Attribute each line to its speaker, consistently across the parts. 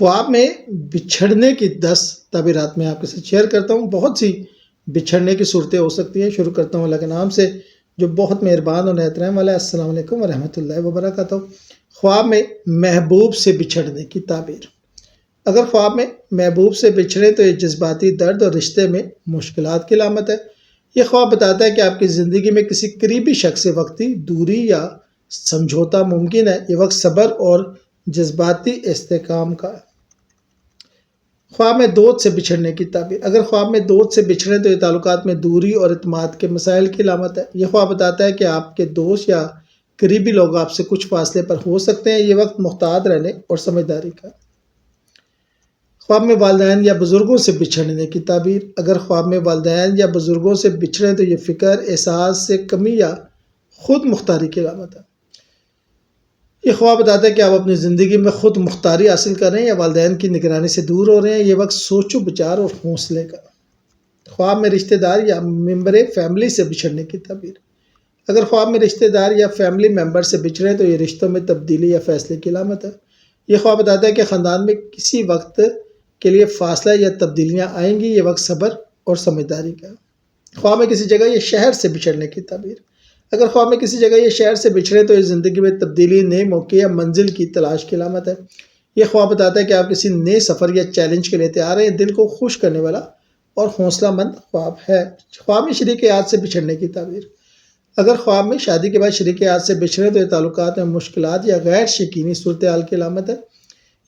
Speaker 1: خواب میں بچھڑنے کی 10 تعبیرات میں آپ کے ساتھ شیئر کرتا ہوں۔ بہت سی بچھڑنے کی صورتیں ہو سکتی ہیں۔ شروع کرتا ہوں اللہ کے نام سے جو بہت مہربان اور نہایت رحم والا ہے۔ السلام علیکم ورحمۃ اللہ وبرکاتہ۔ خواب میں محبوب سے بچھڑنے کی تعبیر۔ اگر خواب میں محبوب سے بچھڑے تو یہ جذباتی درد اور رشتے میں مشکلات کی علامت ہے۔ یہ خواب بتاتا ہے کہ آپ کی زندگی میں کسی قریبی شخص سے وقتی دوری یا سمجھوتا ممکن ہے۔ یہ وقت صبر اور جذباتی استحکام کا ہے۔ خواب میں دوست سے بچھڑنے کی تعبیر۔ اگر خواب میں دوست سے بچھڑے تو یہ تعلقات میں دوری اور اعتماد کے مسائل کی علامت ہے۔ یہ خواب بتاتا ہے کہ آپ کے دوست یا قریبی لوگ آپ سے کچھ فاصلے پر ہو سکتے ہیں۔ یہ وقت محتاط رہنے اور سمجھداری کا ہے۔ خواب میں والدین یا بزرگوں سے بچھڑنے کی تعبیر۔ اگر خواب میں والدین یا بزرگوں سے بچھڑیں تو یہ فکر، احساس سے کمی یا خود مختاری کی علامت ہے۔ یہ خواب بتاتا ہے کہ آپ اپنی زندگی میں خود مختاری حاصل کر رہے ہیں یا والدین کی نگرانی سے دور ہو رہے ہیں۔ یہ وقت سوچ و بچار اور حوصلے کا۔ خواب میں رشتہ دار یا ممبر فیملی سے بچھڑنے کی تعبیر۔ اگر خواب میں رشتہ دار یا فیملی ممبر سے بچھڑیں تو یہ رشتوں میں تبدیلی یا فیصلے کی علامت ہے۔ یہ خواب بتاتا ہے کہ خاندان میں کسی وقت کے لیے فاصلہ یا تبدیلیاں آئیں گی۔ یہ وقت صبر اور سمجھداری کا ہے۔ خواب میں کسی جگہ یا شہر سے بچھڑنے کی تعبیر۔ اگر خواب میں کسی جگہ یا شہر سے بچھڑے تو یہ زندگی میں تبدیلی، نئے موقع یا منزل کی تلاش کی علامت ہے۔ یہ خواب بتاتا ہے کہ آپ کسی نئے سفر یا چیلنج کے لیے تیار ہیں۔ یہ دل کو خوش کرنے والا اور حوصلہ مند خواب ہے۔ خواب میں شریک حیات سے بچھڑنے کی تعبیر۔ اگر خواب میں شادی کے بعد شریک حیات سے بچھڑے تو یہ تعلقات میں مشکلات یا غیر یقینی صورتحال کی علامت ہے۔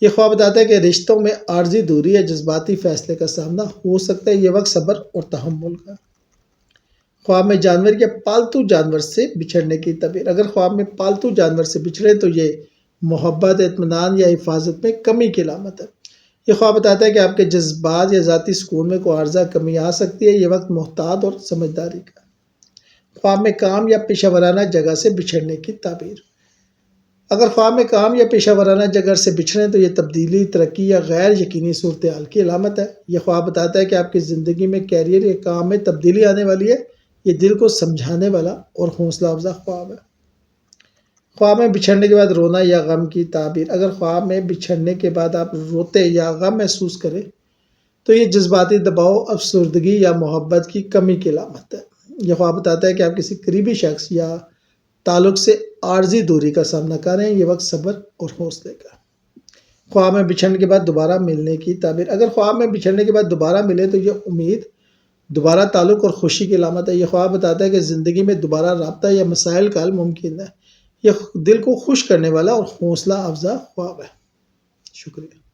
Speaker 1: یہ خواب بتاتا ہے کہ رشتوں میں عارضی دوری یا جذباتی فیصلے کا سامنا ہو سکتا ہے۔ یہ وقت صبر اور تحمل کا۔ خواب میں جانور یا پالتو جانور سے بچھڑنے کی تعبیر۔ اگر خواب میں پالتو جانور سے بچھڑے تو یہ محبت، اطمینان یا حفاظت میں کمی کی علامت ہے۔ یہ خواب بتاتا ہے کہ آپ کے جذبات یا ذاتی سکون میں کوئی عارضہ کمی آ سکتی ہے۔ یہ وقت محتاط اور سمجھداری کا۔ خواب میں کام یا پیشہ ورانہ جگہ سے بچھڑنے کی تعبیر۔ اگر خواب میں کام یا پیشہ ورانہ جگہ سے بچھڑیں تو یہ تبدیلی، ترقی یا غیر یقینی صورتحال کی علامت ہے۔ یہ خواب بتاتا ہے کہ آپ کی زندگی میں کیریئر یا کام میں تبدیلی آنے والی ہے۔ یہ دل کو سمجھانے والا اور حوصلہ افزا خواب ہے۔ خواب میں بچھڑنے کے بعد رونا یا غم کی تعبیر۔ اگر خواب میں بچھڑنے کے بعد آپ روتے یا غم محسوس کریں تو یہ جذباتی دباؤ، افسردگی یا محبت کی کمی کی علامت ہے۔ یہ خواب بتاتا ہے کہ آپ کسی قریبی شخص یا تعلق سے عارضی دوری کا سامنا کر رہے ہیں۔ یہ وقت صبر اور حوصلے کا۔ خواب میں بچھڑنے کے بعد دوبارہ ملنے کی تعبیر۔ اگر خواب میں بچھڑنے کے بعد دوبارہ ملے تو یہ امید، دوبارہ تعلق اور خوشی کی علامت ہے۔ یہ خواب بتاتا ہے کہ زندگی میں دوبارہ رابطہ یا مسائل کا حل ممکن ہے۔ یہ دل کو خوش کرنے والا اور حوصلہ افزا خواب ہے۔ شکریہ۔